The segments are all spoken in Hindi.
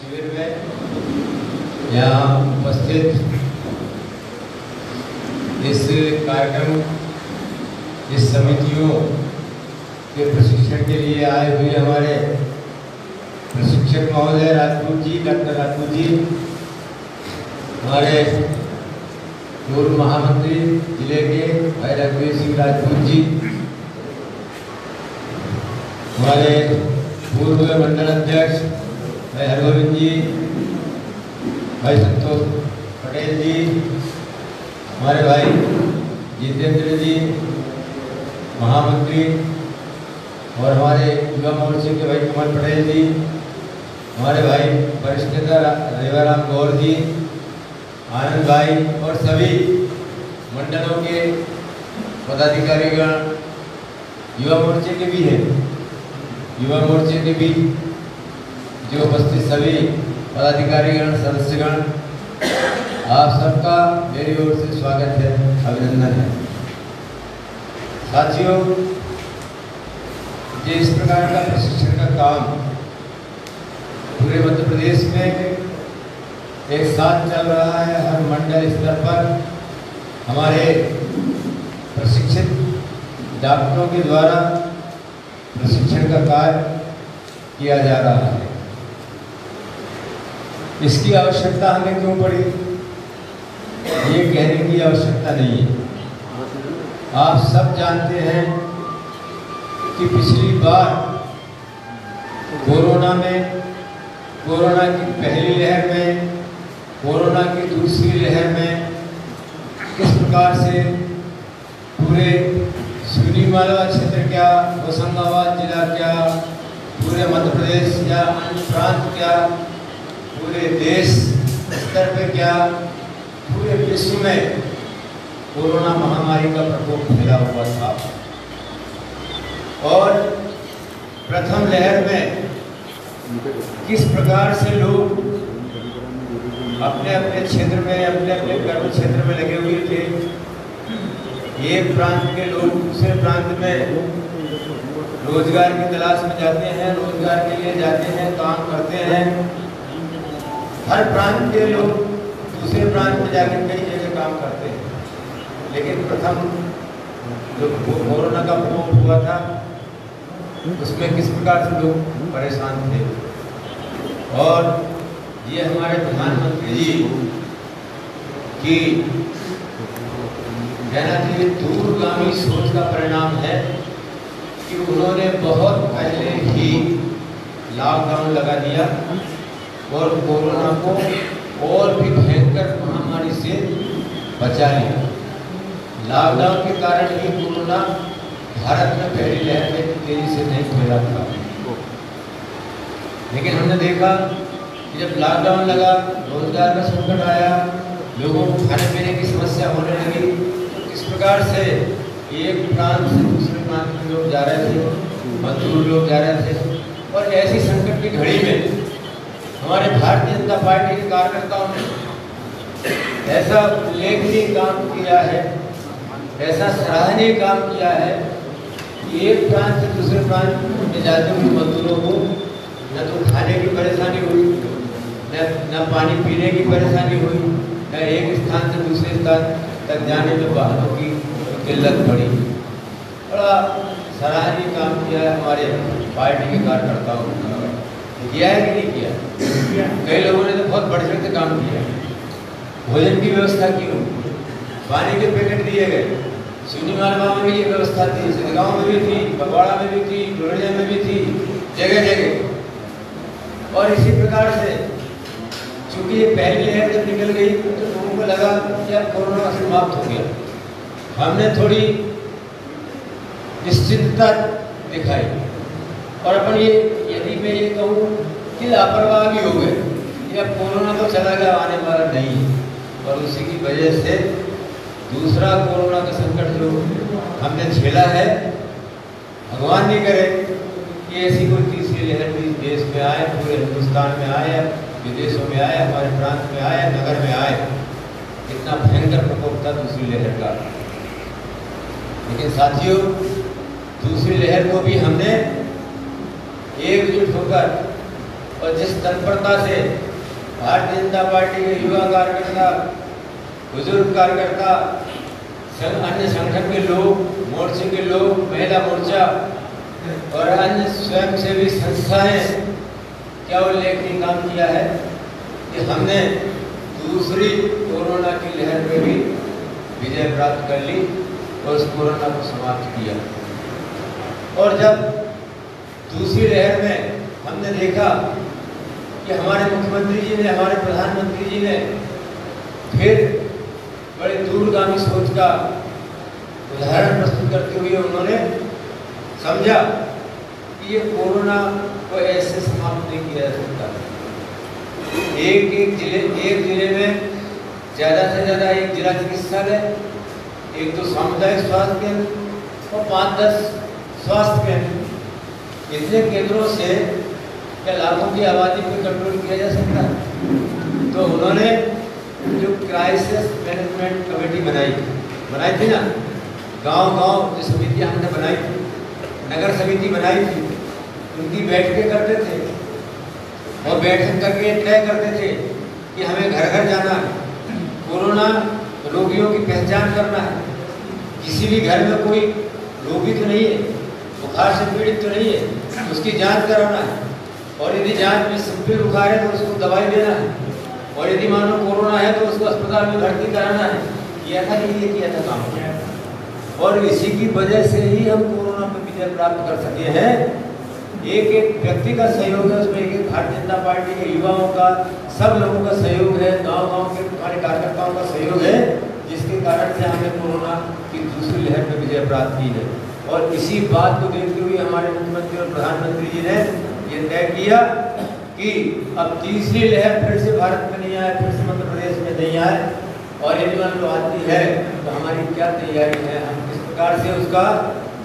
शिविर में यहाँ उपस्थित इस कार्यक्रम, इस समितियों के प्रशिक्षण के लिए आए हुए हमारे प्रशिक्षक महोदय राजपूत जी, डॉक्टर राजपूत जी, हमारे पूर्व महामंत्री जिले के भाई रघुवीर सिंह राजपूत जी, हमारे पूर्व मंडल अध्यक्ष भाई हरगोविंद जी, भाई संतोष पटेल जी, हमारे भाई जितेंद्र जी महामंत्री, और हमारे युवा मोर्चे के भाई कमल पटेल जी, हमारे भाई वरिष्ठ नेता रेवाराम गौर जी, आनंद भाई, और सभी मंडलों के पदाधिकारीगण, युवा मोर्चे के भी हैं, युवा मोर्चे के भी जो उपस्थित सभी पदाधिकारीगण, सदस्यगण, आप सबका मेरी ओर से स्वागत है, अभिनंदन है। साथियों, ये इस प्रकार का प्रशिक्षण का काम पूरे मध्य प्रदेश में एक साथ चल रहा है। हर मंडल स्तर पर हमारे प्रशिक्षित डॉक्टरों के द्वारा प्रशिक्षण का कार्य किया जा रहा है। इसकी आवश्यकता हमें क्यों पड़ी, ये कहने की आवश्यकता नहीं है। आप सब जानते हैं कि पिछली बार कोरोना में, कोरोना की पहली लहर में, कोरोना की दूसरी लहर में किस प्रकार से पूरे सिवनी मालवा क्षेत्र क्या, होशंगाबाद जिला क्या, पूरे मध्य प्रदेश या अन्य प्रांत क्या, पूरे देश स्तर पे क्या, पूरे विश्व में कोरोना महामारी का प्रकोप फैला हुआ था। और प्रथम लहर में किस प्रकार से लोग अपने अपने क्षेत्र में, अपने अपने कर्म क्षेत्र में लगे हुए थे। एक प्रांत के लोग दूसरे प्रांत में रोजगार की तलाश में जाते हैं, रोजगार के लिए जाते हैं, काम करते हैं। हर प्रांत के लोग दूसरे प्रांत में जाकर कई जगह काम करते हैं। लेकिन प्रथम जो कोरोना का प्रकोप हुआ था उसमें किस प्रकार से लोग परेशान थे। और ये हमारे प्रधानमंत्री जी की कहना चाहिए दूरगामी सोच का परिणाम है कि उन्होंने बहुत पहले ही लॉकडाउन लगा दिया और कोरोना को और भी भयंकर महामारी से बचा लिया। लॉकडाउन के कारण ही कोरोना भारत में पहली लहर में तेजी से नहीं फैला था। लेकिन हमने देखा कि जब लॉकडाउन लगा, रोजगार का संकट आया, लोगों को खाने पीने की समस्या होने लगी, तो किस प्रकार से एक प्रांत से दूसरे प्रांत में लोग जा रहे थे, मजदूर लोग जा रहे थे। और ऐसी संकट की घड़ी में हमारे भारतीय जनता पार्टी के कार्यकर्ताओं ने ऐसा उल्लेखनीय काम किया है, ऐसा सराहनीय काम किया है कि एक प्रांत से दूसरे प्रांत में जाते हुए मजदूरों को न तो खाने की परेशानी हुई, न पानी पीने की परेशानी हुई, न एक स्थान से दूसरे स्थान तक जाने में वाहनों की किल्लत पड़ी। बड़ा सराहनीय काम किया है हमारे पार्टी के कार्यकर्ताओं ने। किया है कि नहीं किया? कई लोगों ने तो बहुत बढ़ चढ़ के काम किया। भोजन की व्यवस्था की हो, पानी के पैकेट दिए गए। सिवनी मालवा में भी ये व्यवस्था थी, सिंधगांव में भी थी, बगवाड़ा में भी थी, डोरजा में भी थी, जगह जगह। और इसी प्रकार से चूंकि ये पहली लहर जब निकल गई तो लोगों को लगा कि अब कोरोना समाप्त हो गया। हमने थोड़ी निश्चिंतता दिखाई और अपन ये, यदि मैं ये कहूँ कि लापरवाह भी हो गए कि अब कोरोना तो चला गया, आने वाला नहीं है। और उसी की वजह से दूसरा कोरोना का संकट जो हमने झेला है, भगवान नहीं करे कि ऐसी कोई तीसरी लहर भी देश में आए, पूरे हिंदुस्तान में आए, विदेशों में आए, हमारे प्रांत में आए, नगर में आए। कितना भयंकर प्रकोप था दूसरी लहर का। लेकिन साथियों, दूसरी लहर को भी हमने एकजुट होकर और जिस तत्परता से भारतीय जनता पार्टी के युवा कार्यकर्ता, बुजुर्ग कार्यकर्ता, अन्य संगठन के लोग, मोर्चे के लोग, महिला मोर्चा और अन्य स्वयंसेवी संस्थाएं क्या उल्लेखनीय काम किया है कि हमने दूसरी कोरोना की लहर में भी विजय प्राप्त कर ली और उस कोरोना को समाप्त किया। और जब दूसरी लहर में हमने देखा कि हमारे मुख्यमंत्री जी ने, हमारे प्रधानमंत्री जी ने फिर बड़े दूरगामी सोच का उदाहरण प्रस्तुत करते हुए उन्होंने समझा कि ये कोरोना को ऐसे समाप्त नहीं किया जा सकता। एक जिले में ज़्यादा से ज़्यादा एक जिला चिकित्सालय, एक तो सामुदायिक स्वास्थ्य केंद्र और 5-10 स्वास्थ्य केंद्र, इतने केंद्रों से क्या लाखों की आबादी पर कंट्रोल किया जा सकता? तो उन्होंने जो क्राइसिस मैनेजमेंट कमेटी बनाई थी ना, गांव-गांव जो समितियां हमने बनाई थी, नगर समिति बनाई थी, उनकी बैठकें करते थे और बैठक करके तय करते थे कि हमें घर घर जाना है, कोरोना रोगियों की पहचान करना है, किसी भी घर में कोई रोगी तो नहीं है, बुखार से पीड़ित तो नहीं है, उसकी जांच कराना है और यदि जांच में सिंपल बुखार है तो उसको दवाई देना है और यदि मान लो कोरोना है तो उसको अस्पताल में भर्ती कराना है। किया था कि ये किया था काम, और इसी की वजह से ही हम कोरोना पर विजय प्राप्त कर सके हैं। एक एक व्यक्ति का सहयोग है उसमें, एक भारतीय जनता पार्टी के युवाओं का, सब लोगों का सहयोग है, गांव-गांव के हमारे कार्यकर्ताओं का सहयोग है, जिसके कारण से हमने कोरोना की दूसरी लहर में विजय प्राप्त की है। और इसी बात को देखते हुए हमारे मुख्यमंत्री और प्रधानमंत्री जी ने ये तय किया कि अब तीसरी लहर फिर से भारत में नहीं आए, फिर से मध्य प्रदेश में नहीं आए, और यदि मान लो आती है तो हमारी क्या तैयारी है, हम किस प्रकार से उसका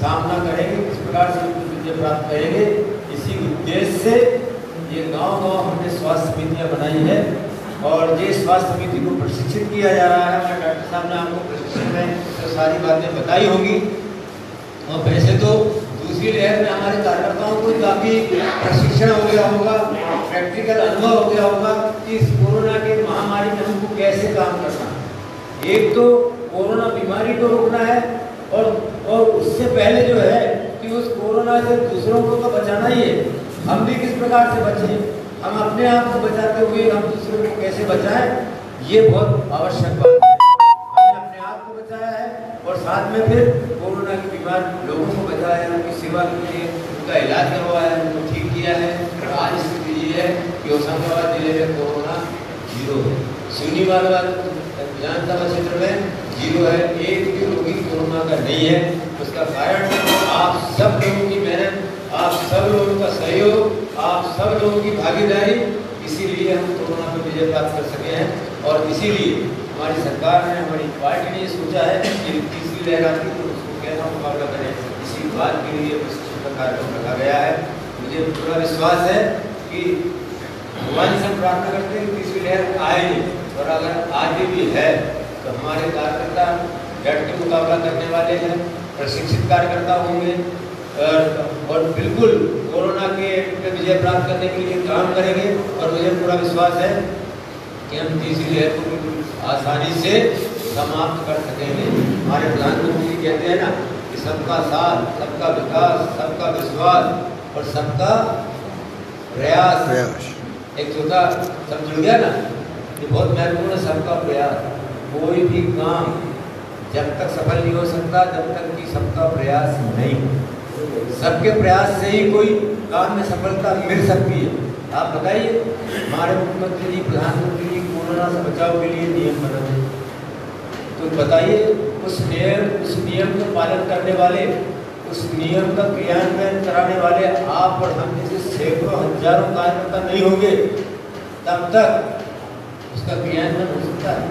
सामना करेंगे, किस प्रकार से विजय प्राप्त करेंगे। इसी उद्देश्य से ये गांव-गांव हमने स्वास्थ्य समितियां बनाई है और ये स्वास्थ्य समिति को प्रशिक्षित किया जा रहा है। हमारे डॉक्टर साहब ने आपको प्रशिक्षण में तो सारी बातें बताई होंगी। और वैसे तो दूसरी लहर में हमारे कार्यकर्ताओं को काफ़ी प्रशिक्षण हो गया होगा, प्रैक्टिकल अनुभव हो गया होगा कि इस कोरोना के महामारी में हमको कैसे काम करना है। एक तो कोरोना बीमारी को रोकना है और उससे पहले जो है कि उस कोरोना से दूसरों को तो बचाना ही है, हम भी किस प्रकार से बचें, हम अपने आप को बचाते हुए हम दूसरों को कैसे बचाएं, ये बहुत आवश्यक बात है। हमने अपने आप को बचाया है और साथ में फिर कोरोना की बीमार लोगों को बचाया है, उनकी सेवा के लिए उनका इलाज करवाया है, उनको ठीक किया है। और आज स्थिति ये है कि होशंगाबाद जिले में कोरोना 0 है, सुनी वाला विधानसभा क्षेत्र में 0 है, एक भी रोगी कोरोना का नहीं है। उसका कारण आप सब लोगों की मेहनत, आप सब लोगों का सहयोग, आप सब लोगों की भागीदारी, इसीलिए हम कोरोना पर विजय प्राप्त कर सके हैं। और इसीलिए हमारी सरकार ने, हमारी पार्टी ने ये सोचा है कि तीसरी लहर आती तो उसको कैसा मुकाबला करें, इसी बात के लिए प्रशिक्षण का कार्यक्रम रखा गया है। मुझे पूरा विश्वास है कि भगवान से प्रार्थना करते हैं कि तीसरी लहर आए नहीं, और अगर आगे भी है तो हमारे कार्यकर्ता डट के मुकाबला करने वाले हैं, प्रशिक्षित कार्यकर्ता होंगे और बिल्कुल कोरोना के विजय प्राप्त करने के लिए काम करेंगे। और मुझे पूरा विश्वास है कि हम तीसरी लहर को बिल्कुल आसानी से समाप्त कर सकेंगे। हमारे प्रधानमंत्री जी कहते हैं ना कि सबका साथ, सबका विकास, सबका विश्वास और सबका प्रयास। एक छोटा सब जुड़ गया ना, ये बहुत महत्वपूर्ण है, सबका प्रयास। कोई भी काम जब तक सफल नहीं हो सकता जब तक कि सबका प्रयास नहीं हो। सबके प्रयास से ही कोई काम में सफलता मिल सकती है। आप बताइए, हमारे मुख्यमंत्री जी, प्रधानमंत्री जी कोरोना से बचाव के लिए नियम बनाते हैं, तो बताइए उस नियम का पालन करने वाले, उस नियम का क्रियान्वयन कराने वाले आप और हम जैसे सैकड़ों हजारों कार्यकर्ता नहीं होंगे तब तक उसका क्रियान्वयन हो सकता है,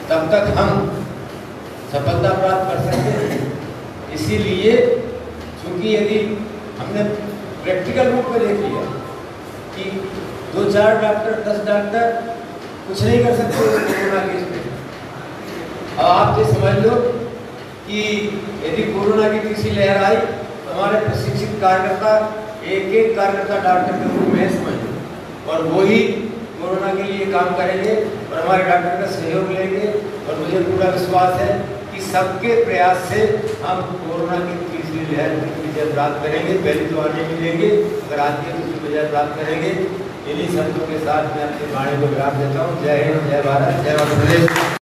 तब तक हम सफलता प्राप्त कर सकते हैं। इसीलिए क्योंकि यदि हमने प्रैक्टिकल रूप में देख लिया कि 2-4 डॉक्टर, 10 डॉक्टर कुछ नहीं कर सकते कोरोना केस में। अब आप ये समझ लो कि यदि कोरोना की तीसरी लहर आई तो हमारे प्रशिक्षित कार्यकर्ता, एक एक कार्यकर्ता डॉक्टर के रूप में समझ लो और वही कोरोना के लिए काम करेंगे और हमारे डॉक्टर का सहयोग लेंगे। और मुझे पूरा विश्वास है कि सबके प्रयास से हम कोरोना की तीसरी लहर की विजय प्राप्त करेंगे। पहले तो आने भी देंगे, अगर आती है तो उसकी विजय प्राप्त करेंगे। इन्हीं शब्दों के साथ मैं अपनी वाणी को विराम देता हूँ। जय हिंद, जय भारत, जय मध्य प्रदेश।